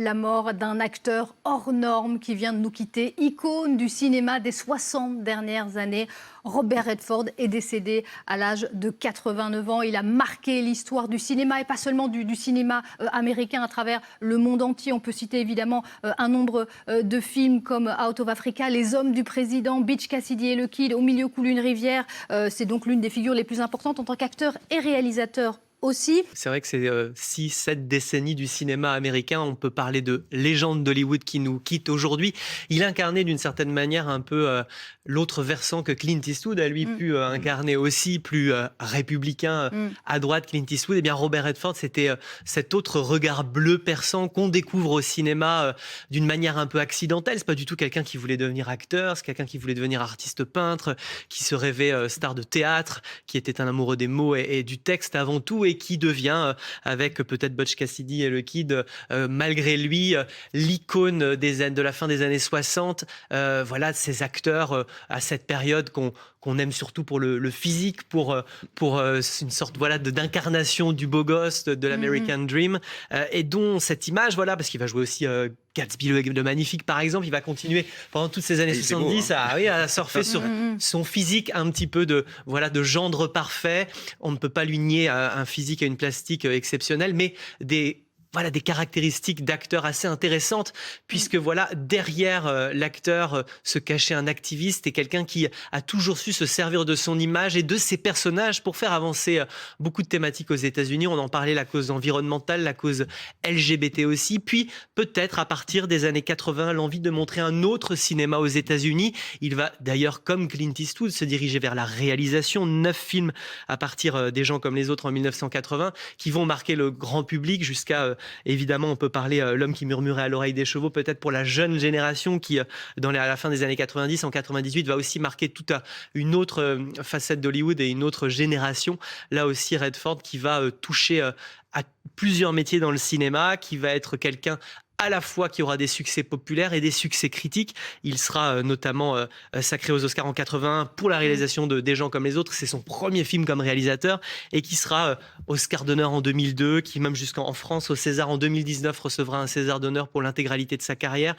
la mort d'un acteur hors norme qui vient de nous quitter, icône du cinéma des 60 dernières années. Robert Redford est décédé à l'âge de 89 ans. Il a marqué l'histoire du cinéma et pas seulement du cinéma américain à travers le monde entier. On peut citer évidemment un nombre de films comme Out of Africa, Les Hommes du Président, Butch Cassidy et le Kid, Au milieu coule une rivière. C'est donc l'une des figures les plus importantes en tant qu'acteur et réalisateur aussi. C'est vrai que c'est 6-7 décennies du cinéma américain. On peut parler de légende d'Hollywood qui nous quitte aujourd'hui. Il incarnait d'une certaine manière un peu l'autre versant que Clint Eastwood a lui pu incarner aussi, plus républicain à droite. Clint Eastwood, eh bien Robert Redford, c'était cet autre regard bleu perçant qu'on découvre au cinéma d'une manière un peu accidentelle. C'est pas du tout quelqu'un qui voulait devenir acteur, c'est quelqu'un qui voulait devenir artiste peintre, qui se rêvait star de théâtre, qui était un amoureux des mots et du texte avant tout, et qui devient, avec peut-être Butch Cassidy et le Kid, malgré lui, l'icône de la fin des années 60. Voilà, ces acteurs à cette période qu'on aime surtout pour le physique, pour une sorte d'incarnation du beau gosse, de l'American Dream, et dont cette image, parce qu'il va jouer aussi Gatsby le Magnifique, par exemple. Il va continuer pendant toutes ces années 70 beau, hein. à surfer sur son physique un petit peu de gendre parfait. On ne peut pas lui nier un physique et une plastique exceptionnelle, mais des caractéristiques d'acteur assez intéressantes, puisque derrière l'acteur se cachait un activiste et quelqu'un qui a toujours su se servir de son image et de ses personnages pour faire avancer beaucoup de thématiques aux États-Unis. On en parlait, la cause environnementale, la cause LGBT aussi, puis peut-être à partir des années 80, l'envie de montrer un autre cinéma aux États-Unis. Il va d'ailleurs, comme Clint Eastwood, se diriger vers la réalisation. 9 films à partir des gens comme les autres en 1980 qui vont marquer le grand public jusqu'à évidemment, on peut parler L'homme qui murmurait à l'oreille des chevaux, peut-être pour la jeune génération qui, à la fin des années 90, en 98, va aussi marquer toute une autre facette d'Hollywood et une autre génération. Là aussi, Redford qui va toucher à plusieurs métiers dans le cinéma, qui va être quelqu'un à la fois qui aura des succès populaires et des succès critiques. Il sera notamment sacré aux Oscars en 81 pour la réalisation de Des gens comme les autres. C'est son premier film comme réalisateur, et qui sera Oscar d'honneur en 2002, qui même jusqu'en France au César en 2019 recevra un César d'honneur pour l'intégralité de sa carrière.